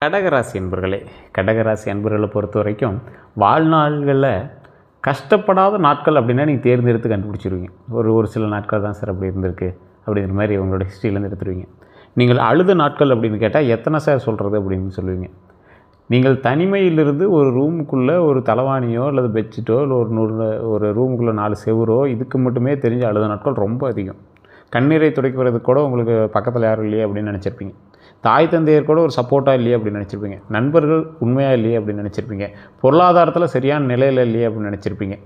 கடகராசி அன்பர்களே, கடகராசி அன்பர்களை பொறுத்த வரைக்கும் வாழ்நாள்களில் கஷ்டப்படாத நாட்கள் அப்படின்னா நீங்கள் தேர்ந்தெடுத்து கண்டுபிடிச்சிருவீங்க. ஒரு சில நாட்கள் தான் சார் அப்படி இருந்திருக்கு அப்படிங்கிற மாதிரி உங்களோட ஹிஸ்ட்ரியிலேருந்து எடுத்துருவீங்க. நீங்கள் அழுத நாட்கள் அப்படின்னு கேட்டால் எத்தனை சார் சொல்கிறது அப்படின்னு சொல்லுவீங்க. நீங்கள் தனிமையிலிருந்து ஒரு ரூமுக்குள்ளே ஒரு தலைவாணியோ அல்லது பெட்ஷீட்டோ இல்லை ஒரு ரூமுக்குள்ளே 4 செவரோ இதுக்கு மட்டுமே தெரிஞ்ச அழுத நாட்கள் ரொம்ப அதிகம். கண்ணீரை துடைக்கிறதுக்கு கூட உங்களுக்கு பக்கத்தில் யாரும் இல்லையே அப்படின்னு நினச்சிருப்பீங்க. தாய் தந்தையர் கூட ஒரு சப்போர்ட்டாக இல்லையே அப்படின்னு நினச்சிருப்பீங்க. நண்பர்கள் உண்மையாக இல்லையே அப்படின்னு நினச்சிருப்பீங்க. பொருளாதாரத்தில் சரியான நிலையில் இல்லையே அப்படின்னு நினச்சிருப்பீங்க.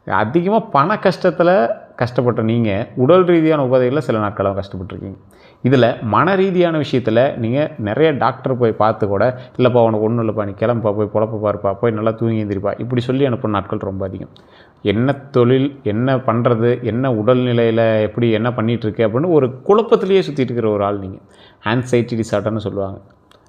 அதிகமாக பண கஷ்டத்தில் கஷ்டப்பட்ட நீங்கள் உடல் ரீதியான உபாதைகளில் சில நாட்களாக கஷ்டப்பட்டுருக்கீங்க. இதில் மன ரீதியான விஷயத்தில் நீங்கள் நிறைய டாக்டர் போய் பார்த்து கூட இல்லைப்பா உனக்கு ஒன்றும் இல்லைப்பா, நீ கிளம்பா, போய் பொழப்ப பாருப்பா, போய் நல்லா தூங்கி எழுந்திரிப்பா, இப்படி சொல்லி அனுப்புன நாட்கள் ரொம்ப அதிகம். என்ன தொழில், என்ன பண்ணுறது, என்ன உடல்நிலையில் எப்படி என்ன பண்ணிகிட்ருக்கு அப்படின்னு ஒரு குழப்பத்திலேயே சுற்றிட்டு இருக்கிற ஒரு ஆள் நீங்கள். ஆன்சைட்டி டிசார்டர்னு சொல்லுவாங்க.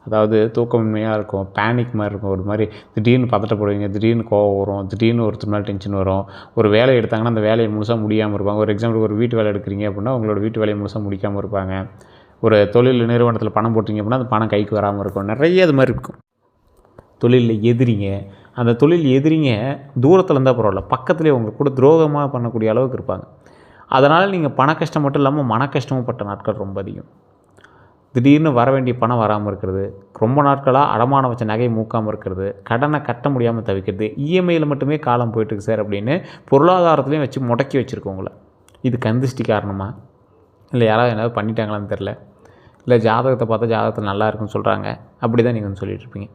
அதாவது தூக்கமின்மையாக இருக்கும், பேனிக் மாதிரி இருக்கும், ஒரு மாதிரி திடீர்னு பதட்டப்படுவீங்க, திடீர்னு கோவம் வரும், திடீர்னு ஒருத்தர் மேலே டென்ஷன் வரும். ஒரு வேலையை எடுத்தாங்கன்னா அந்த வேலையை முழுசாக முடியாமல் இருப்பாங்க. ஒரு எக்ஸாம்பிளுக்கு ஒரு வீட்டு வேலை எடுக்கிறீங்க அப்படின்னா உங்களோட வீட்டு வேலையை முழுசாக முடிக்காமல் இருப்பாங்க. ஒரு தொழில் நிறுவனத்தில் பணம் போட்டிங்க அப்படின்னா அந்த பணம் கைக்கு வராமல் இருக்கும். நிறைய அது மாதிரி இருக்கும். தொழிலில் எதிரிங்க, அந்த தொழில் எதிரிங்க தூரத்தில் இருந்தால் பரவாயில்ல, பக்கத்துலேயே உங்களுக்கு கூட துரோகமாக பண்ணக்கூடிய அளவுக்கு இருப்பாங்க. அதனால் நீங்கள் பண கஷ்டம் மட்டும் இல்லாமல் மன கஷ்டமும் பட்ட நாட்கள் ரொம்ப அதிகம். திடீர்னு வர வேண்டிய பணம் வராமல் இருக்கிறது, ரொம்ப நாட்களாக அடமானம் வச்ச நகை மூக்காமல் இருக்கிறது, கடனை கட்ட முடியாமல் தவிக்கிறது, இஎம்ஐயில் மட்டுமே காலம் போயிட்டுருக்கு சார் அப்படின்னு பொருளாதாரத்துலேயும் வச்சு முடக்கி வச்சுருக்கோங்கள. இது கந்திஷ்டி காரணமா, இல்லை யாராவது ஏதாவது பண்ணிட்டாங்களான்னு தெரில, இல்லை ஜாதகத்தை பார்த்தா ஜாதகத்தில் நல்லா இருக்குன்னு சொல்கிறாங்க, அப்படி தான் நீங்கள் வந்து சொல்லிகிட்டு இருப்பீங்க.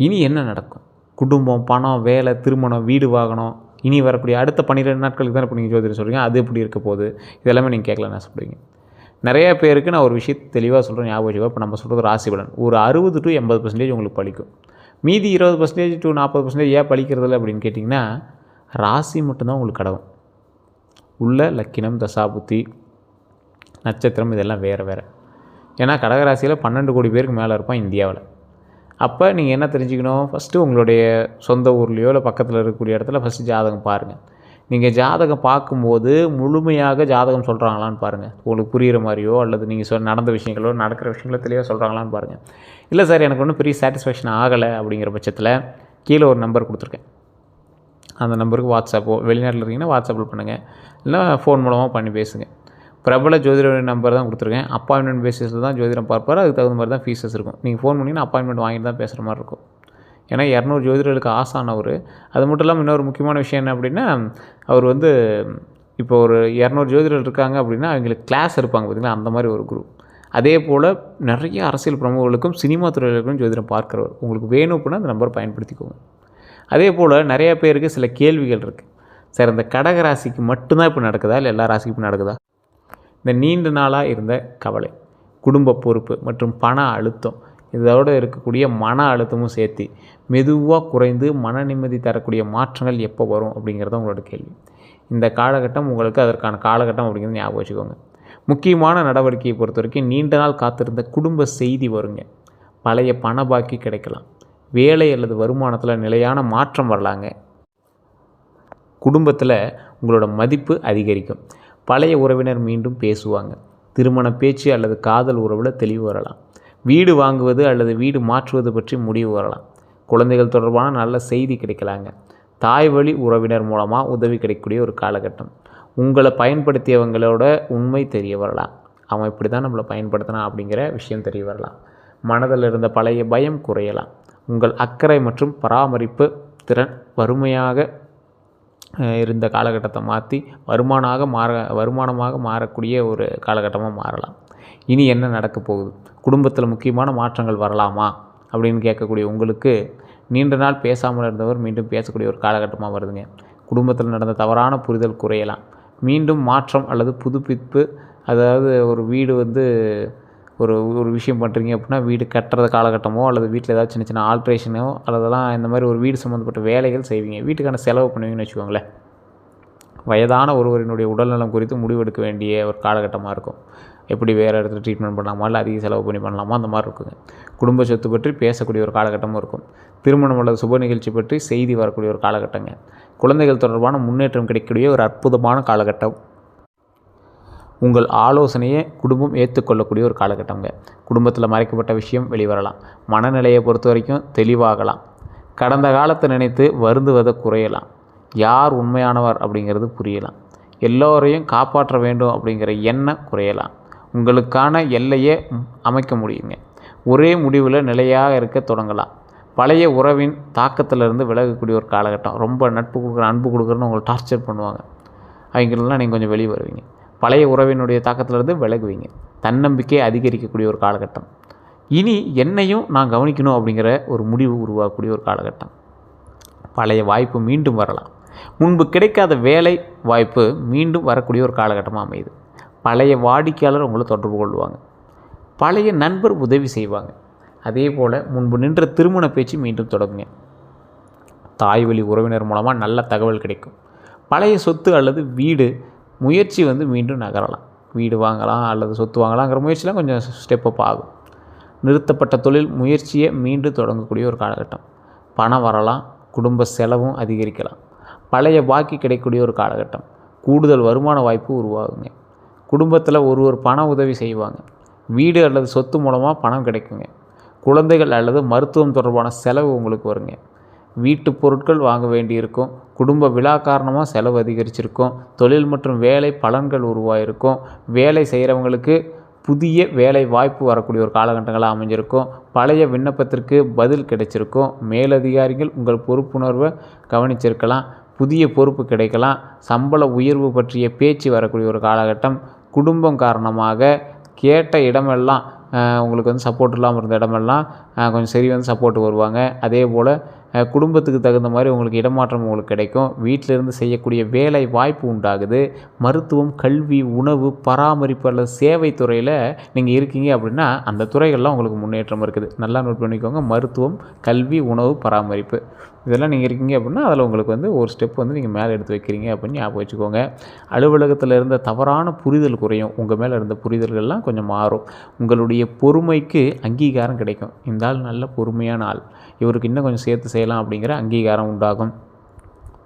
இனி என்ன நடக்கும்? குடும்பம், பணம், வேலை, திருமணம், வீடு வாங்கணும், இனி வரக்கூடிய அடுத்த 12 நாட்களுக்கு தான் இப்போ நீங்கள் ஜோதிடம் சொல்கிறீங்க, அது எப்படி இருக்க போகுது, இதெல்லாமே நீங்கள் கேட்கலன்னு ஆசைப்படுவீங்க. நிறைய பேருக்கு நான் ஒரு விஷயத்தை தெளிவாக சொல்கிறேன், ஞாபகம் வச்சுக்கோ. இப்போ நம்ம சொல்கிறது ராசி பலன் ஒரு 60 to 80% உங்களுக்கு பலிக்கும். மீதி 20% to 40% ஏன் பலிக்கிறதில்ல அப்படின்னு கேட்டிங்கன்னா, ராசி மட்டும்தான் உங்களுக்கு கடவும். உள்ள லக்கினம், தசாபுத்தி, நட்சத்திரம் இதெல்லாம் வேறு வேறு. ஏன்னா கடகராசியில் 12 கோடி பேருக்கு மேலே இருப்பான் இந்தியாவில். அப்போ நீங்கள் என்ன தெரிஞ்சுக்கணும், ஃபஸ்ட்டு உங்களுடைய சொந்த ஊர்லேயோ இல்லை பக்கத்தில் இருக்கக்கூடிய இடத்துல ஃபஸ்ட்டு ஜாதகம் பாருங்கள். நீங்கள் ஜாதகம் பார்க்கும்போது முழுமையாக ஜாதகம் சொல்கிறாங்களான்னு பாருங்கள். உங்களுக்கு புரிகிற மாதிரியோ அல்லது நீங்கள் நடந்த விஷயங்களோ நடக்கிற விஷயங்களோ தெளிவாக சொல்கிறாங்களான்னு பாருங்கள். இல்லை சார் எனக்கு ஒன்றும் பெரிய சாட்டிஸ்ஃபேக்ஷன் ஆகலை அப்படிங்கிற பட்சத்தில் கீழே ஒரு நம்பர் கொடுத்துருக்கேன். அந்த நம்பருக்கு வாட்ஸ்அப்போ, வெளிநாட்டில் இருக்கீங்கன்னா வாட்ஸ்அப்பில் பண்ணுங்கள், இல்லை ஃபோன் மூலமாக பண்ணி பேசுங்க. பிரபல ஜோதிட நம்பர் தான் கொடுத்துருக்கேன். அப்பாயின்மெண்ட் பேசிஸில் தான் ஜோதிடம் பார்ப்பார். அதுக்கு தகுந்த மாதிரி தான் ஃபீஸஸ் இருக்கும். நீங்கள் ஃபோன் பண்ணிங்கன்னா அப்பாயின்மெண்ட் வாங்கிட்டு தான் பேசுகிற மாதிரி இருக்கும். ஏன்னா 200 ஜோதிடர்களுக்கு ஆசானவர். அது மட்டும் இல்லாமல் இன்னொரு முக்கியமான விஷயம் என்ன அப்படின்னா, அவர் வந்து இப்போ ஒரு 200 ஜோதிடர்கள் இருக்காங்க அப்படின்னா அவங்களுக்கு கிளாஸ் இருப்பாங்க பார்த்திங்களா, அந்த மாதிரி ஒரு குரூப். அதே போல் நிறைய அரசியல் பிரமுகர்களுக்கும் சினிமா துறைகளுக்கும் ஜோதிடம் பார்க்குறவர். உங்களுக்கு வேணும் அப்படின்னா அந்த நம்பரை பயன்படுத்திக்கோங்க. அதே போல் நிறைய பேருக்கு சில கேள்விகள் இருக்குது. சார் இந்த கடகராசிக்கு மட்டும்தான் இப்போ நடக்குதா, இல்லை எல்லா ராசிக்கும் இப்போ நடக்குதா? இந்த நீண்ட நாளாக இருந்த கவலை, குடும்ப பொறுப்பு மற்றும் பண அழுத்தம், இதோடு இருக்கக்கூடிய மன அழுத்தமும் சேர்த்து மெதுவாக குறைந்து மன நிம்மதி தரக்கூடிய மாற்றங்கள் எப்போ வரும் அப்படிங்கிறது உங்களோட கேள்வி. இந்த காலகட்டம் உங்களுக்கு அதற்கான காலகட்டம் அப்படிங்கிறது ஞாபகம் வச்சுக்கோங்க. முக்கியமான நடவடிக்கையை பொறுத்த வரைக்கும் நீண்ட நாள் காத்திருந்த குடும்ப செய்தி வருங்க. பழைய பண பாக்கி கிடைக்கலாம். வேலை அல்லது வருமானத்தில் நிலையான மாற்றம் வரலாங்க. குடும்பத்தில் உங்களோட மதிப்பு அதிகரிக்கும். பழைய உறவினர் மீண்டும் பேசுவாங்க. திருமண பேச்சு அல்லது காதல் உறவில் தெளிவு வரலாம். வீடு வாங்குவது அல்லது வீடு மாற்றுவது பற்றி முடிவு வரலாம். குழந்தைகள் தொடர்பான நல்ல செய்தி கிடைக்கலாங்க. தாய் வழி உறவினர் மூலமாக உதவி கிடைக்கக்கூடிய ஒரு காலகட்டம். உங்களை பயன்படுத்தியவங்களோட உண்மை தெரிய வரலாம். அவன் இப்படி தான் நம்மளை பயன்படுத்தினான் அப்படிங்கிற விஷயம் தெரிய வரலாம். மனதில் இருந்த பழைய பயம் குறையலாம். உங்கள் அக்கறை மற்றும் பராமரிப்பு திறன் வறுமையாக இருந்த காலகட்டத்தை மாற்றி வருமானமாக மாறக்கூடிய ஒரு காலகட்டமாக மாறலாம். இனி என்ன நடக்க போகுது, குடும்பத்தில் முக்கியமான மாற்றங்கள் வரலாமா அப்படின்னு கேட்கக்கூடிய உங்களுக்கு நீண்ட நாள் பேசாமல் இருந்தவர் மீண்டும் பேசக்கூடிய ஒரு காலகட்டமாக வருதுங்க. குடும்பத்தில் நடந்த தவறான புரிதல் குறையலாம். மீண்டும் மாற்றம் அல்லது புதுப்பிப்பு, அதாவது ஒரு வீடு வந்து ஒரு விஷயம் பண்ணுறீங்க அப்படின்னா வீடு கட்டுறது காலகட்டமோ அல்லது வீட்டில் ஏதாவது சின்ன சின்ன ஆல்ட்ரேஷனோ அல்லதெல்லாம் இந்த மாதிரி ஒரு வீடு சம்மந்தப்பட்ட வேலைகள் செய்வீங்க. வீட்டுக்கான செலவு பண்ணுவீங்கன்னு வச்சுக்கோங்களேன். வயதான ஒருவரினுடைய உடல்நலம் குறித்து முடிவெடுக்க வேண்டிய ஒரு காலகட்டமாக இருக்கும். எப்படி வேறு இடத்துல ட்ரீட்மெண்ட் பண்ணலாமா, இல்லை அதிக செலவு பண்ணி பண்ணலாமா, அந்த மாதிரி இருக்குங்க. குடும்ப சொத்து பற்றி பேசக்கூடிய ஒரு காலகட்டமும் இருக்கும். திருமணம் அல்லது சுப நிகழ்ச்சி பற்றி செய்தி வரக்கூடிய ஒரு காலகட்டங்க. குழந்தைகள் தொடர்பான முன்னேற்றம் கிடைக்கக்கூடிய ஒரு அற்புதமான காலகட்டம். உங்கள் ஆலோசனையை குடும்பம் ஏற்றுக்கொள்ளக்கூடிய ஒரு காலகட்டங்க. குடும்பத்தில் மறைக்கப்பட்ட விஷயம் வெளிவரலாம். மனநிலையை பொறுத்த வரைக்கும் தெளிவாகலாம். கடந்த காலத்தை நினைத்து வருந்துவதை குறையலாம். யார் உண்மையானவர் அப்படிங்கிறது புரியலாம். எல்லோரையும் காப்பாற்ற வேண்டும் அப்படிங்கிற எண்ணம் குறையலாம். உங்களுக்கான எல்லையை அமைக்க முடியுங்க. ஒரே முடிவில் நிலையாக இருக்க தொடங்கலாம். பழைய உறவின் தாக்கத்திலிருந்து விலகக்கூடிய ஒரு காலகட்டம். ரொம்ப நட்பு கொடுக்குறேன், அன்பு கொடுக்குறேன்னு உங்களை டார்ச்சர் பண்ணுவாங்க. அவங்களெலாம் நீங்கள் கொஞ்சம் வெளியே வருவீங்க. பழைய உறவினுடைய தாக்கத்திலிருந்து விலகுவீங்க. தன்னம்பிக்கையை அதிகரிக்கக்கூடிய ஒரு காலகட்டம். இனி என்னையும் நான் கவனிக்கணும் அப்படிங்கிற ஒரு முடிவு உருவாக்கக்கூடிய ஒரு காலகட்டம். பழைய வாய்ப்பு மீண்டும் வரலாம். முன்பு கிடைக்காத வேலை வாய்ப்பு மீண்டும் வரக்கூடிய ஒரு காலகட்டமாக அமையுது. பழைய வாடிக்கையாளர் உங்களை தொடர்பு கொள்வாங்க. பழைய நண்பர் உதவி செய்வாங்க. அதே போல் முன்பு நின்ற திருமண பேச்சு மீண்டும் தொடங்குங்க. தாய் வழி உறவினர் மூலமாக நல்ல தகவல் கிடைக்கும். பழைய சொத்து அல்லது வீடு முயற்சி மீண்டும் நகரலாம். வீடு வாங்கலாம் அல்லது சொத்து வாங்கலாங்கிற முயற்சிலாம் கொஞ்சம் ஸ்டெப்பப் ஆகும். நிறுத்தப்பட்ட தொழில் முயற்சியை மீண்டும் தொடங்கக்கூடிய ஒரு காலகட்டம். பணம் வரலாம். குடும்ப செலவும் அதிகரிக்கலாம். பழைய பாக்கி கிடைக்கக்கூடிய ஒரு காலகட்டம். கூடுதல் வருமான வாய்ப்பு உருவாகுங்க. குடும்பத்தில் ஒருவர் பண உதவி செய்வாங்க. வீடு அல்லது சொத்து மூலமாக பணம் கிடைக்குங்க. குழந்தைகள் அல்லது மருத்துவம் தொடர்பான செலவு உங்களுக்கு வருங்க. வீட்டு பொருட்கள் வாங்க வேண்டியிருக்கும். குடும்ப விழா காரணமாக செலவு அதிகரிச்சிருக்கும். தொழில் மற்றும் வேலை பலன்கள் உருவாகிருக்கும். வேலை செய்கிறவங்களுக்கு புதிய வேலை வாய்ப்பு வரக்கூடிய ஒரு காலகட்டங்களாக அமைஞ்சிருக்கும். பழைய விண்ணப்பத்திற்கு பதில் கிடைச்சிருக்கும். மேலதிகாரிகள் உங்கள் பொறுப்புணர்வை கவனிச்சிருக்கலாம். புதிய பொறுப்பு கிடைக்கலாம். சம்பள உயர்வு பற்றிய பேச்சு வரக்கூடிய ஒரு காலகட்டம். குடும்பம் காரணமாக கேட்ட இடமெல்லாம் உங்களுக்கு சப்போர்ட் இல்லாமல் இருந்த இடமெல்லாம் கொஞ்சம் சரி சப்போர்ட்டு வருவாங்க. அதே போல் குடும்பத்துக்கு தகுந்த மாதிரி உங்களுக்கு இடமாற்றம் உங்களுக்கு கிடைக்கும். வீட்டிலிருந்து செய்யக்கூடிய வேலை வாய்ப்பு உண்டாகுது. மருத்துவம், கல்வி, உணவு, பராமரிப்பு அல்லது சேவை துறையில் நீங்கள் இருக்கீங்க அப்படின்னா அந்த துறைகள்லாம் உங்களுக்கு முன்னேற்றம் இருக்குது. நல்லா நோட் பண்ணிக்கோங்க. மருத்துவம், கல்வி, உணவு, பராமரிப்பு இதெல்லாம் நீங்கள் இருக்கீங்க அப்படின்னா அதில் உங்களுக்கு ஒரு ஸ்டெப் நீங்கள் மேலே எடுத்து வைக்கிறீங்க அப்படின்னு ஞாபகம் வச்சுக்கோங்க. அலுவலகத்தில் இருந்த தவறான புரிதல் குறையும். உங்கள் மேலே இருந்த புரிதல்கள்லாம் கொஞ்சம் மாறும். உங்களுடைய பொறுமைக்கு அங்கீகாரம் கிடைக்கும். இந்த ஆள் நல்ல பொறுமையான ஆள், இவருக்கு இன்னும் கொஞ்சம் சேர்த்து செய்யலாம் அப்படிங்கிற அங்கீகாரம் உண்டாகும்.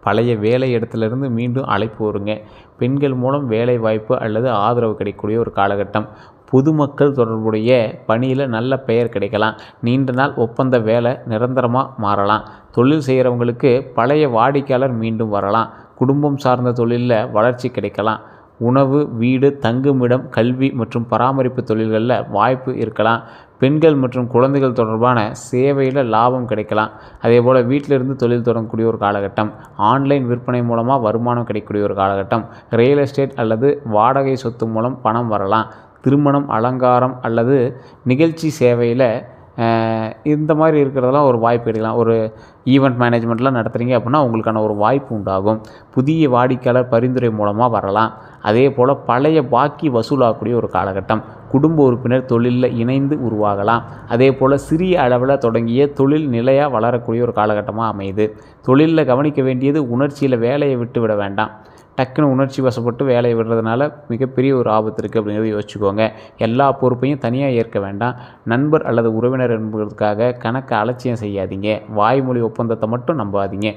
பழைய வேலை இடத்துலேருந்து மீண்டும் அழைப்பு வருங்க. பெண்கள் மூலம் வேலை வாய்ப்பு அல்லது ஆதரவு கிடைக்கக்கூடிய ஒரு காலகட்டம். பொதுமக்கள் தொடர்புடைய பணியில் நல்ல பெயர் கிடைக்கலாம். நீண்ட நாள் ஒப்பந்த வேலை நிரந்தரமாக மாறலாம். தொழில் செய்கிறவங்களுக்கு பழைய வாடிக்கையாளர் மீண்டும் வரலாம். குடும்பம் சார்ந்த தொழிலில் வளர்ச்சி கிடைக்கலாம். உணவு, வீடு, தங்குமிடம், கல்வி மற்றும் பராமரிப்பு தொழில்களில் வாய்ப்பு இருக்கலாம். பெண்கள் மற்றும் குழந்தைகள் தொடர்பான சேவையில் லாபம் கிடைக்கலாம். அதே போல் வீட்டிலிருந்து தொழில் தொடங்கக்கூடிய ஒரு காலகட்டம். ஆன்லைன் விற்பனை மூலமாக வருமானம் கிடைக்கக்கூடிய ஒரு காலகட்டம். ரியல் எஸ்டேட் அல்லது வாடகை சொத்து மூலம் பணம் வரலாம். திருமணம், அலங்காரம் அல்லது நிகழ்ச்சி சேவையில் இந்த மாதிரி இருக்கிறதெல்லாம் ஒரு வாய்ப்பு எடுக்கலாம். ஒரு ஈவெண்ட் மேனேஜ்மெண்ட்லாம் நடத்துகிறீங்க அப்படின்னா உங்களுக்கான ஒரு வாய்ப்பு உண்டாகும். புதிய வாடிக்கையாளர் பரிந்துரை மூலமாக வரலாம். அதே போல் பழைய பாக்கி வசூலாகக்கூடிய ஒரு காலகட்டம். குடும்ப உறுப்பினர் தொழிலில் இணைந்து உருவாகலாம். அதே போல் சிறிய அளவில் தொடங்கிய தொழில் நிலையாக வளரக்கூடிய ஒரு காலகட்டமாக அமையுது. தொழிலில் கவனிக்க வேண்டியது உணர்ச்சியில் வேலையை விட்டு விட வேண்டாம். டக்குன்னு உணர்ச்சி வசப்பட்டு வேலையை விடுறதுனால மிகப்பெரிய ஒரு ஆபத்து இருக்குது அப்படிங்கிறத யோசிச்சுக்கோங்க. எல்லா பொறுப்பையும் தனியாக ஏற்க வேண்டாம். நண்பர் அல்லது உறவினர் என்பதற்காக கணக்கை அலட்சியம் செய்யாதீங்க. வாய்மொழி ஒப்பந்தத்தை மட்டும் நம்பாதீங்க.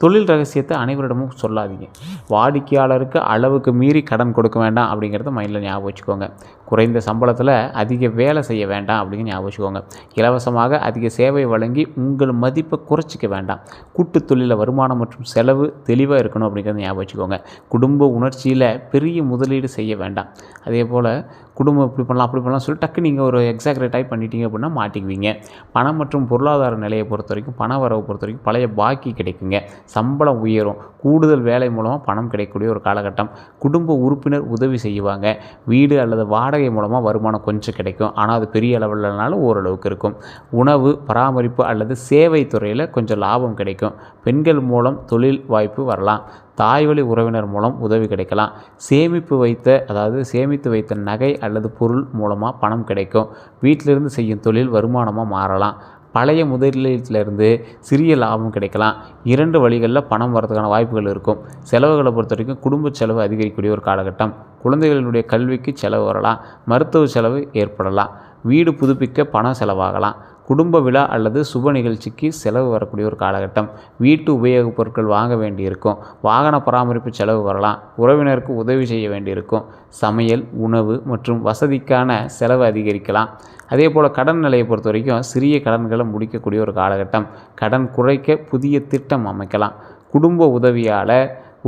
தொழில் ரகசியத்தை அனைவரிடமும் சொல்லாதீங்க. வாடிக்கையாளருக்கு அளவுக்கு மீறி கடன் கொடுக்க வேண்டாம் அப்படிங்கிறத மைண்டில் ஞாபகம் வச்சுக்கோங்க. குறைந்த சம்பளத்தில் அதிக வேலை செய்ய வேண்டாம் அப்படிங்கிற ஞாபகம் வச்சுக்கோங்க. இலவசமாக அதிக சேவை வழங்கி உங்கள் மதிப்பை குறைச்சிக்க வேண்டாம். கூட்டு தொழிலில் வருமானம் மற்றும் செலவு தெளிவாக இருக்கணும் அப்படிங்கிறத ஞாபகம் வச்சுக்கோங்க. குடும்ப உணர்ச்சியில் பெரிய முதலீடு செய்ய வேண்டாம். அதே போல் குடும்பம் இப்படி பண்ணலாம் அப்படி பண்ணலாம் சொல்லி டக்கு நீங்கள் ஒரு எக்ஸாக்ரேட் ஆகி பண்ணிட்டீங்க அப்படின்னா மாட்டிக்குவீங்க. பணம் மற்றும் பொருளாதார நிலையை பொறுத்த வரைக்கும், பண வரவை பொறுத்த வரைக்கும் பழைய பாக்கி கிடைக்குங்க. சம்பளம் உயரும். கூடுதல் வேலை மூலமாக பணம் கிடைக்கக்கூடிய ஒரு காலகட்டம். குடும்ப உறுப்பினர் உதவி செய்வாங்க. வீடு அல்லது வாடகை மூலமாக வருமானம் கொஞ்சம் கிடைக்கும். ஆனால் அது பெரிய அளவில்னாலும் ஓரளவுக்கு இருக்கும். உணவு, பராமரிப்பு அல்லது சேவை துறையில் கொஞ்சம் லாபம் கிடைக்கும். பெண்கள் மூலம் தொழில் வாய்ப்பு வரலாம். தாய்வழி உறவினர் மூலம் உதவி கிடைக்கலாம். சேமித்து வைத்த நகை அல்லது பொருள் மூலமாக பணம் கிடைக்கும். வீட்டிலிருந்து செய்யும் தொழில் வருமானமாக மாறலாம். பழைய முதலீட்டிலிருந்து சிறிய லாபம் கிடைக்கலாம். 2 வழிகளில் பணம் வரதுக்கான வாய்ப்புகள் இருக்கும். செலவுகளை பொறுத்த வரைக்கும் குடும்ப செலவு அதிகரிக்கக்கூடிய ஒரு காலகட்டம். குழந்தைகளினுடைய கல்விக்கு செலவு வரலாம். மருத்துவ செலவு ஏற்படலாம். வீடு புதுப்பிக்க பணம் செலவாகலாம். குடும்ப விழா அல்லது சுப நிகழ்ச்சிக்கு செலவு வரக்கூடிய ஒரு காலகட்டம். வீட்டு உபயோகப் பொருட்கள் வாங்க வேண்டியிருக்கும். வாகன பராமரிப்பு செலவு வரலாம். உறவினருக்கு உதவி செய்ய வேண்டியிருக்கும். சமையல், உணவு மற்றும் வசதிக்கான செலவு அதிகரிக்கலாம். அதே போல் கடன் நிலையை பொறுத்த வரைக்கும் சிறிய கடன்களை முடிக்கக்கூடிய ஒரு காலகட்டம். கடன் குறைக்க புதிய திட்டம் அமைக்கலாம். குடும்ப உதவியால்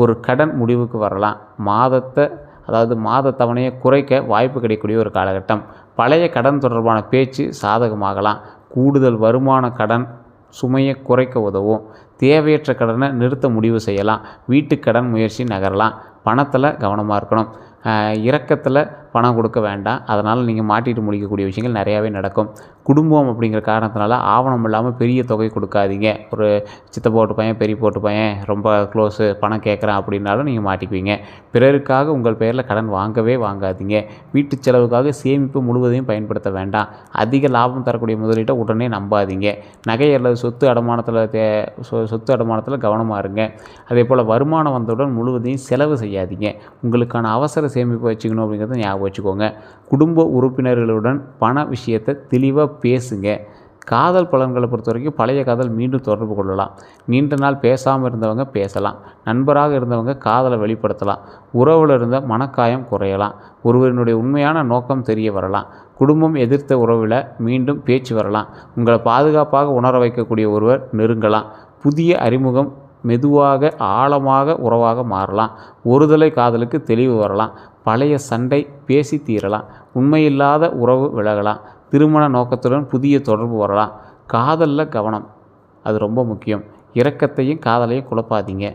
ஒரு கடன் முடிவுக்கு வரலாம். மாத தவணையை குறைக்க வாய்ப்பு கிடைக்கக்கூடிய ஒரு காலகட்டம். பழைய கடன் தொடர்பான பேச்சு சாதகமாகலாம். கூடுதல் வருமான கடன் சுமையை குறைக்க உதவும். தேவையற்ற கடனை நிறுத்த முடிவு செய்யலாம். வீட்டுக்கடன் முயற்சி நகரலாம். பணத்தில் கவனமாக இருக்கணும். இரக்கத்தில் பணம் கொடுக்க வேண்டாம். அதனால் நீங்கள் மாட்டிட்டு முடிக்கக்கூடிய விஷயங்கள் நிறையாவே நடக்கும். குடும்பம் அப்படிங்கிற காரணத்தினால ஆவணம் இல்லாமல் பெரிய தொகை கொடுக்காதீங்க. ஒரு சித்தப்பா போட்டு பையன், பெரிய போட்டு பையன் ரொம்ப க்ளோஸு, பணம் கேட்குறான் அப்படின்னாலும் நீங்கள் மாட்டிக்குவீங்க. பிறருக்காக உங்கள் பெயரில் கடன் வாங்கவே வாங்காதீங்க. வீட்டு செலவுக்காக சேமிப்பு முழுவதையும் பயன்படுத்த வேண்டாம். அதிக லாபம் தரக்கூடிய முதலீட்டை உடனே நம்பாதீங்க. நகை அல்லது சொத்து அடமானத்தில் கவனமாக இருங்க. அதே போல் வருமானம் வந்தவுடன் முழுவதையும் செலவு செய்யாதீங்க. உங்களுக்கான அவசர சேமிப்பு வச்சுக்கணும் அப்படிங்கிறத ஞாபகம் வச்சுக்கோங்க. குடும்ப உறுப்பினர்களுடன் பண விஷயத்தை தெளிவாக பேசுங்க. காதல் பலன்களை பொறுத்த வரைக்கும் பழைய காதல் மீண்டும் தொடர்பு கொள்ளலாம். நீண்ட நாள் பேசாமல் இருந்தவங்க பேசலாம். நண்பராக இருந்தவங்க காதலை வெளிப்படுத்தலாம். உறவில் இருந்த மனக்காயம் குறையலாம். ஒருவரினுடைய உண்மையான நோக்கம் தெரிய வரலாம். குடும்பம் எதிர்த்த உறவில் மீண்டும் பேச்சு வரலாம். உங்களை பாதுகாப்பாக உணர வைக்கக்கூடிய ஒருவர் நெருங்கலாம். புதிய அறிமுகம் மெதுவாக ஆழமாக உறவாக மாறலாம். ஒருதலை காதலுக்கு தெளிவு வரலாம். பழைய சண்டை பேசி தீரலாம். உண்மையில்லாத உறவு விலகலாம். திருமண நோக்கத்துடன் புதிய தொடர்பு வரலாம். காதலில் கவனம், அது ரொம்ப முக்கியம். இரக்கத்தையும் காதலையும் குழப்பாதீங்க.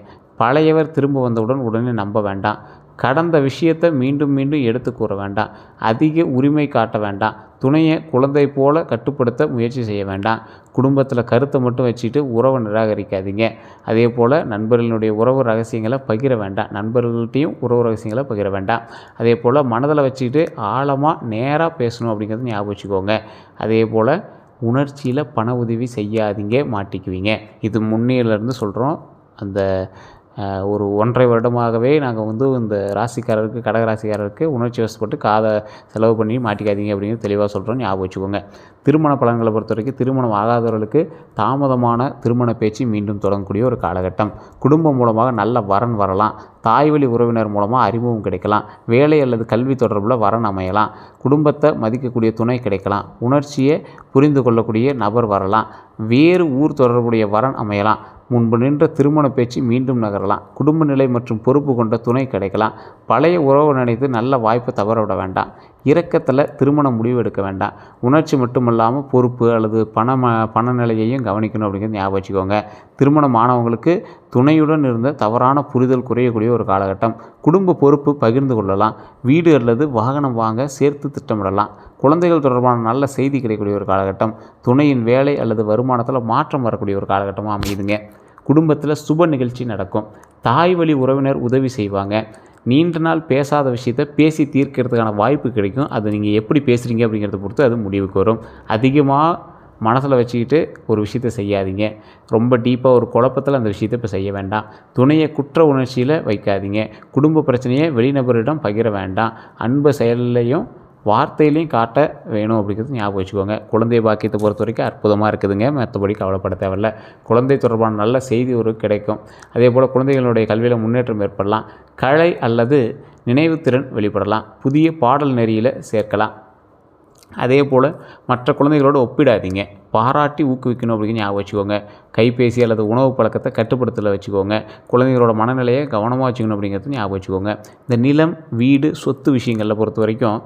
பழையவர் திரும்ப வந்தவுடன் உடனே நம்ப வேண்டாம். கடந்த விஷயத்தை மீண்டும் மீண்டும் எடுத்து கூற வேண்டாம். அதிக உரிமை காட்ட வேண்டாம். துணையை குழந்தை போல கட்டுப்படுத்த முயற்சி செய்ய வேண்டாம். குடும்பத்தில் கருத்தை மட்டும் வச்சுட்டு உறவை நிராகரிக்காதீங்க. அதே போல் நண்பர்களுடைய உறவு ரகசியங்களை பகிர வேண்டாம். நண்பர்கள்ட்டையும் உறவு ரகசியங்களை பகிர வேண்டாம். அதே போல் மனதில் வச்சுக்கிட்டு ஆழமாக நேராக பேசணும் அப்படிங்கிறது ஞாபகம் வச்சுக்கோங்க. அதே போல் உணர்ச்சியில் பண உதவி செய்யாதீங்க, மாட்டிக்குவீங்க. இது முன்னிலேருந்து சொல்கிறோம். அந்த ஒரு 1.5 வருடமாகவே நாங்கள் இந்த ராசிக்காரருக்கு, கடகராசிக்காரருக்கு உணர்ச்சி வசப்பட்டு செலவு பண்ணி மாட்டிக்காதீங்க அப்படிங்கிறது தெளிவாக சொல்கிறோம், ஞாபகம் வச்சுக்கோங்க. திருமண பலன்களை பொறுத்த வரைக்கும் திருமணம் ஆகாதவர்களுக்கு தாமதமான திருமண பேச்சு மீண்டும் தொடங்கக்கூடிய ஒரு காலகட்டம். குடும்பம் மூலமாக நல்ல வரன் வரலாம். தாய்வழி உறவினர் மூலமாக அறிமுகம் கிடைக்கலாம். வேலை அல்லது கல்வி தொடர்பில் வரன் அமையலாம். குடும்பத்தை மதிக்கக்கூடிய துணை கிடைக்கலாம். உணர்ச்சியை புரிந்து கொள்ளக்கூடிய நபர் வரலாம். வேறு ஊர் தொடர்புடைய வரன் அமையலாம். முன்பு நின்ற திருமண பேச்சு மீண்டும் நகரலாம். குடும்ப நிலை மற்றும் பொறுப்பு கொண்ட துணை கிடைக்கலாம். பழைய உறவு நினைத்து நல்ல வாய்ப்பை தவற விட வேண்டாம். இரக்கத்தில் திருமண முடிவு எடுக்க வேண்டாம். உணர்ச்சி மட்டுமல்லாமல் பொறுப்பு அல்லது பண நிலையையும் கவனிக்கணும் அப்படிங்கிறது ஞாபகம் வச்சுக்கோங்க. திருமணமானவங்களுக்கு துணையுடன் இருந்த தவறான புரிதல் குறையக்கூடிய ஒரு காலகட்டம். குடும்ப பொறுப்பு பகிர்ந்து கொள்ளலாம். வீடு அல்லது வாகனம் வாங்க சேர்த்து திட்டமிடலாம். குழந்தைகள் தொடர்பான நல்ல செய்தி கிடைக்கக்கூடிய ஒரு காலகட்டம். துணையின் வேலை அல்லது வருமானத்தில் மாற்றம் வரக்கூடிய ஒரு காலகட்டமாக அமையுதுங்க. குடும்பத்தில் சுப நிகழ்ச்சி நடக்கும். தாய் வழி உறவினர் உதவி செய்வாங்க. நீண்ட நாள் பேசாத விஷயத்தை பேசி தீர்க்கிறதுக்கான வாய்ப்பு கிடைக்கும். அது நீங்கள் எப்படி பேசுகிறீங்க அப்படிங்கிறத பொறுத்து அது முடிவுக்கு வரும். அதிகமாக மனசில் வச்சுக்கிட்டு ஒரு விஷயத்தை செய்யாதீங்க. ரொம்ப டீப்பாக ஒரு குழப்பத்தில் அந்த விஷயத்தை இப்போ செய்ய வேண்டாம். துணையை குற்ற உணர்ச்சியில் வைக்காதீங்க. குடும்ப பிரச்சனையை வெளிநபரிடம் பகிர வேண்டாம். அன்பு செயலையும் வார்த்தையிலையும் காட்ட வேணும் அப்படிங்கிறது ஞாபகம் வச்சுக்கோங்க. குழந்தை பாக்கியத்தை பொறுத்த வரைக்கும் அற்புதமாக இருக்குதுங்க. மற்றபடி கவலைப்பட தேவையில்லை. குழந்தை தொடர்பான நல்ல செய்தி ஒரு கிடைக்கும். அதே போல் குழந்தைகளுடைய கல்வியில் முன்னேற்றம் ஏற்படலாம். கலை அல்லது நினைவுத்திறன் வெளிப்படலாம். புதிய பாடல் நெறியில் சேர்க்கலாம். அதே போல் மற்ற குழந்தைகளோடு ஒப்பிடாதீங்க. பாராட்டி ஊக்குவிக்கணும் அப்படின்னு ஞாபகம் வச்சுக்கோங்க. கைபேசி அல்லது உணவு பழக்கத்தை கட்டுப்படுத்தல வச்சுக்கோங்க. குழந்தைகளோட மனநிலையை கவனமாக வச்சுக்கணும் அப்படிங்கிறது ஞாபகம் வச்சுக்கோங்க. இந்த நிலம், வீடு, சொத்து விஷயங்களில் பொறுத்த வரைக்கும்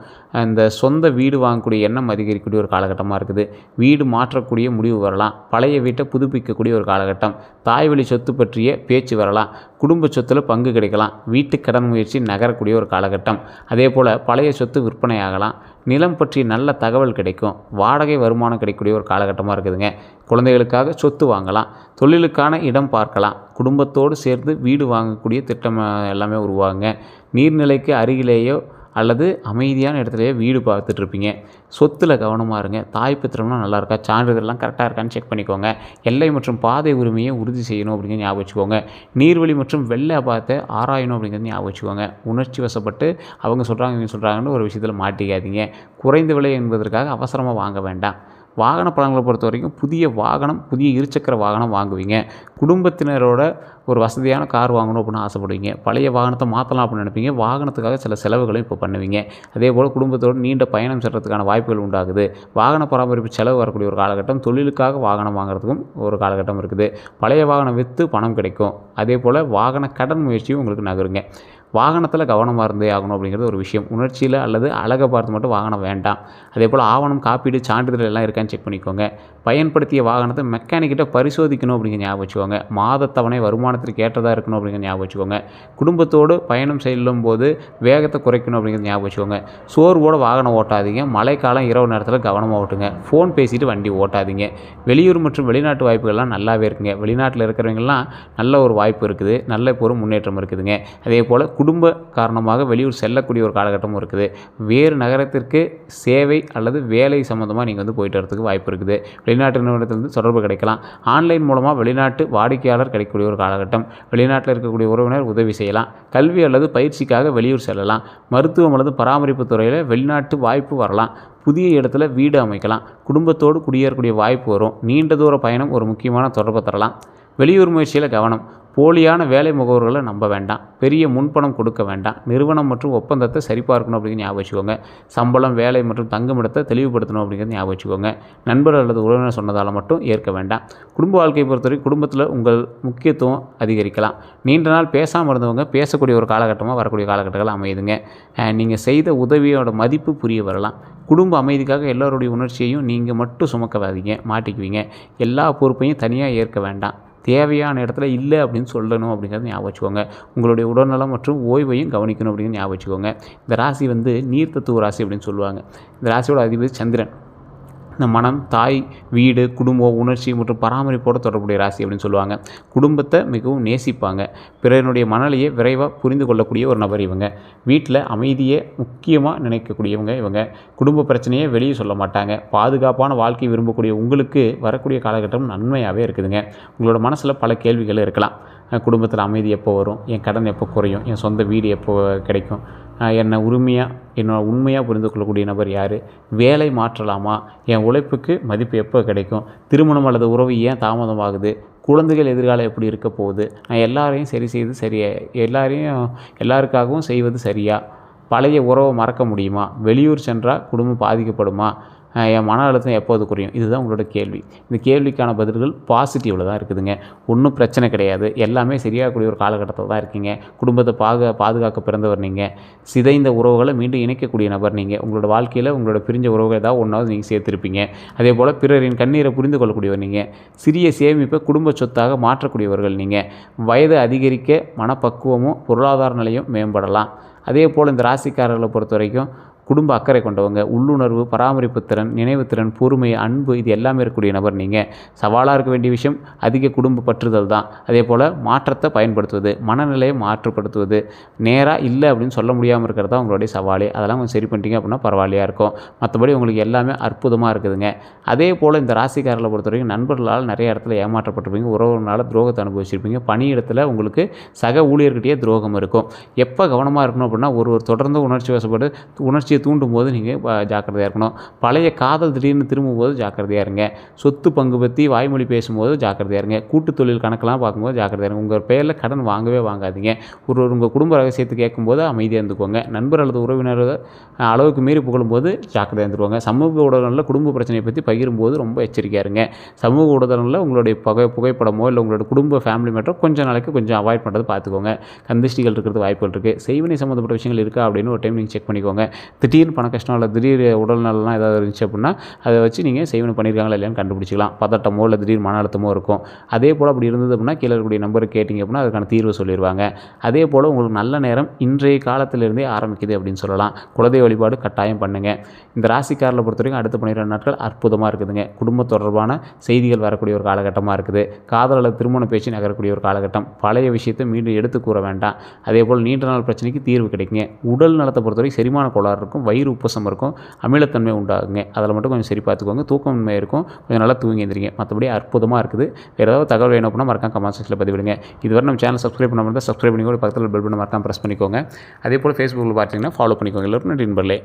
இந்த சொந்த வீடு வாங்கக்கூடிய எண்ணம் அதிகரிக்கக்கூடிய ஒரு காலகட்டமாக இருக்குது. வீடு மாற்றக்கூடிய முடிவு வரலாம். பழைய வீட்டை புதுப்பிக்கக்கூடிய ஒரு காலகட்டம். தாய்வழி சொத்து பற்றிய பேச்சு வரலாம். குடும்ப சொத்தில் பங்கு கிடைக்கலாம். வீட்டு கடன் முயற்சி நகரக்கூடிய ஒரு காலகட்டம். அதே போல் பழைய சொத்து விற்பனை ஆகலாம். நிலம் பற்றி நல்ல தகவல் கிடைக்கும். வாடகை வருமானம் கிடைக்கக்கூடிய ஒரு காலகட்டமாக இருக்குதுங்க. குழந்தைகளுக்காக சொத்து வாங்கலாம். தொழிலுக்கான இடம் பார்க்கலாம். குடும்பத்தோடு சேர்ந்து வீடு வாங்கக்கூடிய திட்டம் எல்லாமே உருவாகுங்க. நீர்நிலைக்கு அருகிலேயோ அல்லது அமைதியான இடத்துலையோ வீடு பார்த்துட்ருப்பீங்க. சொத்தில் கவனமாக இருங்க. தாய் பத்திரம்லாம் நல்லா இருக்கா, சான்றிதழ்லாம் கரெக்டாக இருக்கான்னு செக் பண்ணிக்கோங்க. எல்லை மற்றும் பாதை உரிமையை உறுதி செய்யணும் அப்படிங்கிறது ஞாபகம் வச்சுக்கோங்க. நீர்வழி மற்றும் வெள்ள அபாயத்தை ஆராயணும் அப்படிங்கிறது ஞாபகம் வச்சுக்கோங்க. உணர்ச்சி வசப்பட்டு அவங்க சொல்கிறாங்க இவங்க சொல்கிறாங்கன்னு ஒரு விஷயத்தில் மாட்டிக்காதீங்க. குறைந்த விலை என்பதற்காக அவசரமாக வாங்க வேண்டாம். வாகன பலன்களை பொறுத்த வரைக்கும் புதிய வாகனம், புதிய இருசக்கர வாகனம் வாங்குவீங்க. குடும்பத்தினரோட ஒரு வசதியான கார் வாங்கணும் அப்படின்னு ஆசைப்படுவீங்க. பழைய வாகனத்தை மாற்றலாம் அப்படின்னு நினைப்பீங்க. வாகனத்துக்காக சில செலவுகளையும் இப்போ பண்ணுவீங்க. அதேபோல் குடும்பத்தோடு நீண்ட பயணம் செல்கிறதுக்கான வாய்ப்புகள் உண்டாகுது. வாகன பராமரிப்பு செலவு வரக்கூடிய ஒரு காலகட்டம், தொழிலுக்காக வாகனம் வாங்குறதுக்கும் ஒரு காலகட்டம் இருக்குது. பழைய வாகனம் விற்று பணம் கிடைக்கும். அதேபோல் வாகன கடன் முயற்சியும் உங்களுக்கு நகருங்க. வாகனத்தில் கவனமாக இருந்தே ஆகணும் அப்படிங்கிறது ஒரு விஷயம். உணர்ச்சியில் அல்லது அழகை பார்த்து மட்டும் வாகனம் வேண்டாம். அதேபோல் ஆவணம், காப்பீடு, சான்றிதழ் எல்லாம் இருக்கான்னு செக் பண்ணிக்கோங்க. பயன்படுத்திய வாகனத்தை மெக்கானிக்கிட்ட பரிசோதிக்கணும் அப்படிங்கிற ஞாபகம் வச்சுக்கோங்க. மாதத்தவணை வருமானத்திற்கு ஏற்றதாக இருக்கணும் அப்படிங்கிற ஞாபகம் வச்சுக்கோங்க. குடும்பத்தோடு பயணம் செல்லும் போது வேகத்தை குறைக்கணும் அப்படிங்கிறது ஞாபகம் வச்சுக்கோங்க. சோர்வோடு வாகனம் ஓட்டாதீங்க. மழைக்காலம், இரவு நேரத்தில் கவனமாக ஓட்டுங்க. ஃபோன் பேசிட்டு வண்டி ஓட்டாதீங்க. வெளியூர் மற்றும் வெளிநாட்டு வாய்ப்புகள்லாம் நல்லாவே இருக்குங்க. வெளிநாட்டில் இருக்கிறவங்கலாம் நல்ல ஒரு வாய்ப்பு இருக்குது. நல்ல ஒரு முன்னேற்றம் இருக்குதுங்க. அதே போல் குடும்ப காரணமாக வெளியூர் செல்லக்கூடிய ஒரு காலகட்டமும் இருக்குது. வேறு நகரத்திற்கு சேவை அல்லது வேலை சம்மந்தமாக நீங்கள் போயிட்டு வரதுக்கு வாய்ப்பு இருக்குது. வெளிநாட்டு நிறுவனத்திலிருந்து தொடர்பு கிடைக்கலாம். ஆன்லைன் மூலமாக வெளிநாட்டு வாடிக்கையாளர் கிடைக்கக்கூடிய ஒரு காலகட்டம். வெளிநாட்டில் இருக்கக்கூடிய உறவினர் உதவி செய்யலாம். கல்வி அல்லது பயிற்சிக்காக வெளியூர் செல்லலாம். மருத்துவம் அல்லது பராமரிப்பு துறையில் வெளிநாட்டு வாய்ப்பு வரலாம். புதிய இடத்துல வீடு அமைக்கலாம். குடும்பத்தோடு குடியேறக்கூடிய வாய்ப்பு வரும். நீண்ட தூர பயணம் ஒரு முக்கியமான தொடர்பை தரலாம். வெளியூர் முயற்சியில் கவனம். போலியான வேலை முகவர்களை நம்ப வேண்டாம். பெரிய முன்பணம் கொடுக்க வேண்டாம். நிறுவனம் மற்றும் ஒப்பந்தத்தை சரிபார்க்கணும் அப்படிங்கிறது ஞாபகம் வச்சுக்கோங்க. சம்பளம், வேலை மற்றும் தங்குமிடத்தை தெளிவுபடுத்தணும் அப்படிங்கிறது ஞாபகம் வச்சுக்கோங்க. நண்பர் அல்லது உறவினர் சொன்னதால் மட்டும் ஏற்க வேண்டாம். குடும்ப வாழ்க்கையை பொறுத்தவரை குடும்பத்தில் உங்கள் முக்கியத்துவம் அதிகரிக்கலாம். நீண்ட நாள் பேசாமல் இருந்தவங்க பேசக்கூடிய ஒரு காலகட்டமாக வரக்கூடிய காலகட்டங்கள் அமையுதுங்க. நீங்கள் செய்த உதவியோட மதிப்பு புரிய வரலாம். குடும்ப அமைதிக்காக எல்லோருடைய உணர்ச்சியையும் நீங்கள் மட்டும் சுமக்காதீங்க, மாட்டிக்குவீங்க. எல்லா பொறுப்பையும் தனியாக ஏற்க வேண்டாம். தேவையான இடத்துல இல்லை அப்படின்னு சொல்லணும் அப்படிங்கிறத ஞாபகம் வச்சுக்கோங்க. உங்களுடைய உடல்நலம் மற்றும் ஓய்வையும் கவனிக்கணும் அப்படிங்கிறது ஞாபகம் வச்சுக்கோங்க. இந்த ராசி நீர் தத்துவ ராசி அப்படின்னு சொல்லுவாங்க. இந்த ராசியோட அதிபதி சந்திரன். இந்த மனம், தாய், வீடு, குடும்பம், உணர்ச்சி மற்றும் பராமரிப்போடு தொடர்புடைய ராசி அப்படின்னு சொல்லுவாங்க. குடும்பத்தை மிகவும் நேசிப்பாங்க. பிறனுடைய மனநிலையை விரைவாக புரிந்து கொள்ளக்கூடிய ஒரு நபர் இவங்க. வீட்டில் அமைதியை முக்கியமாக நினைக்கக்கூடியவங்க இவங்க. குடும்ப பிரச்சனையை வெளியே சொல்ல மாட்டாங்க. பாதுகாப்பான வாழ்க்கை விரும்பக்கூடிய உங்களுக்கு வரக்கூடிய காலகட்டம் நன்மையாகவே இருக்குதுங்க. உங்களோட மனசில் பல கேள்விகள் இருக்கலாம். குடும்பத்தில் அமைதி எப்போ வரும்? என் கடன் எப்போ குறையும்? என் சொந்த வீடு எப்போ கிடைக்கும்? என்னை உண்மையாக புரிந்து கொள்ளக்கூடிய நபர் யார்? வேலை மாற்றலாமா? என் உழைப்புக்கு மதிப்பு எப்போ கிடைக்கும்? திருமணம் அல்லது உறவு ஏன் தாமதமாகுது? குழந்தைகள் எதிர்காலம் எப்படி இருக்க போகுது? நான் எல்லாரையும் சரி செய்து எல்லாருக்காகவும் செய்வது சரியா? பழைய உறவை மறக்க முடியுமா? வெளியூர் சென்றால் குடும்பம் பாதிக்கப்படுமா? என் மன அழுத்தம் எப்போது குறையும்? இதுதான் உங்களோட கேள்வி. இந்த கேள்விக்கான பதில்கள் பாசிட்டிவில் தான் இருக்குதுங்க. ஒன்றும் பிரச்சனை கிடையாது. எல்லாமே சரியாகக்கூடிய ஒரு காலகட்டத்தில் தான் இருக்கீங்க. குடும்பத்தை பாதுகாக்க பிறந்தவர் நீங்கள். சிதைந்த உறவுகளை மீண்டும் இணைக்கக்கூடிய நபர் நீங்கள். உங்களோட வாழ்க்கையில் உங்களோட பிரிஞ்ச உறவுகள் ஏதாவது ஒன்றாவது நீங்கள் சேர்த்துருப்பீங்க. அதே போல் பிறரின் கண்ணீரை புரிந்து கொள்ளக்கூடியவர் நீங்கள். சிறிய சேமிப்பை குடும்ப சொத்தாக மாற்றக்கூடியவர்கள் நீங்கள். வயது அதிகரிக்க மனப்பக்குவமும் பொருளாதார நிலையும் மேம்படலாம். அதே போல் இந்த ராசிக்காரர்களை பொறுத்த வரைக்கும் குடும்ப அக்கறை கொண்டவங்க. உள்ளுணர்வு, பராமரிப்பு திறன், நினைவுத்திறன், பொறுமை, அன்பு இது எல்லாமே இருக்கக்கூடிய நபர் நீங்கள். சவாலாக இருக்க வேண்டிய விஷயம் அதிக குடும்ப பற்றுதல் தான். அதே போல் மாற்றத்தை பயன்படுத்துவது, மனநிலையை மாற்றுப்படுத்துவது. நேராக இல்லை அப்படின்னு சொல்ல முடியாமல் இருக்கிறது தான் உங்களுடைய சவாலே. அதெல்லாம் கொஞ்சம் சரி பண்ணிட்டீங்க அப்படின்னா பரவாயில்லையாக இருக்கும். மற்றபடி உங்களுக்கு எல்லாமே அற்புதமாக இருக்குதுங்க. அதே போல் இந்த ராசிக்காரர்களை பொறுத்த வரைக்கும் நண்பர்களால் நிறைய இடத்துல ஏமாற்றப்பட்டிருப்பீங்க. உறவுனால துரோகத்தை அனுபவிச்சிருப்பீங்க. பணியிடத்தில் உங்களுக்கு சக ஊழியர்கிட்டயே துரோகம் இருக்கும். எப்போ கவனமாக இருக்கணும் அப்படின்னா ஒரு தொடர்ந்து உணர்ச்சி வசப்பட்டு உணர்ச்சியை தூண்டும் போது நீங்கள் ஜாக்கிரதையாக இருக்கணும். பழைய காதல் திடீர்னு திரும்பும்போது ஜாக்கிரதையாக இருங்க. சொத்து பங்கு பற்றி வாய்மொழி பேசும்போது ஜாக்கிரதையாக இருங்க. கூட்டு தொழில் கணக்கெல்லாம் பார்க்கும்போது ஜாக்கிரதையாக இருங்க. உங்கள் பெயரில் கடன் வாங்காதீங்க. உங்கள் குடும்ப ரகசியத்தை கேட்கும்போது அமைதியாக இருந்துக்கோங்க. நண்பர் அல்லது உறவினர் அளவுக்கு மீறி புகழும்போது ஜாக்கிரதையாக இருந்துருவாங்க. சமூக ஊடகங்களில் குடும்ப பிரச்சனையை பற்றி பகிரும்போது ரொம்ப எச்சரிக்கையாக இருங்க. சமூக ஊடகங்களில் உங்களுடைய புகைப்படமோ இல்லை உங்களோட குடும்ப ஃபேமிலி மேட்டரோ கொஞ்சம் நாளைக்கு கொஞ்சம் அவாய்ட் பண்ணுறது பார்த்துக்கோங்க. கந்திஷ்டிகள் இருக்கிறது வாய்ப்புகள் இருக்குது. செய்வினை சம்மந்தப்பட்ட விஷயங்கள் இருக்கா அப்படின்னு ஒரு டைம் நீங்கள் செக் பண்ணிக்கோங்க. திடீர்னு பண கஷ்டம் இல்லை திடீர் உடல்நலம் ஏதாவது இருந்துச்சு அப்படின்னா அதை வச்சு நீங்கள் செய்வனை பண்ணியிருக்காங்களா இல்லையான்னு கண்டுபிடிச்சிக்கலாம். பதட்டமோ இல்லை திடீர் மன அழுத்தமோ இருக்கும். அதே போல் அப்படி இருந்தது அப்படின்னா கீழே இருக்கக்கூடிய நம்பருக்கு கேட்டிங்க அப்படின்னா அதுக்கான தீர்வு சொல்லிடுவாங்க. அதே போல் உங்களுக்கு நல்ல நேரம் இன்றைய காலத்திலிருந்தே ஆரம்பிக்குது அப்படின்னு சொல்லலாம். குலதெய்வ வழிபாடு கட்டாயம் பண்ணுங்கள். இந்த ராசிக்காரில் பொறுத்த வரைக்கும் அடுத்த 12 நாட்கள் அற்புதமாக இருக்குதுங்க. குடும்ப தொடர்பான செய்திகள் வரக்கூடிய ஒரு காலகட்டமாக இருக்குது. காதல் அல்லது திருமண பேச்சு நகரக்கூடிய ஒரு காலகட்டம். பழைய விஷயத்தை மீண்டும் எடுத்து கூற வேண்டாம். அதே போல் நீண்ட நாள் பிரச்சனைக்கு தீர்வு கிடைக்குங்க. உடல் நலத்தை பொறுத்தவரைக்கும் செரிமான கோளாறு இருக்கும். வயிறு உப்பசம் இருக்கும். அமிலத்தன்மை உண்டாகுங்க. அதில் மட்டும் கொஞ்சம் சரி பார்த்துக்கோங்க. தூக்கமின்மை இருக்கும். கொஞ்சம் நல்லா தூங்கி எழுந்திரிங்க. மற்றபடி அற்புதமாக இருக்குது. வேறு ஏதாவது தகவல் வேணும் அப்படின்னா மறக்காம கமெண்ட் செக்ஷனில் பதிவிடுங்க. இதுவரை நம்ம சேனல் சப்ஸ்கிரைப் பண்ணாமல் சப்ஸ்கிரைப் பண்ணிக்கோங்க. பக்கத்தில் பெல் பண்ண மறக்காம ப்ரெஸ் பண்ணிக்கோங்க. அதே போல் ஃபேஸ்புக்கில் பார்த்தீங்கன்னா ஃபாலோ பண்ணிக்கோங்க. எல்லோரும் நன்றி நண்பர்களே.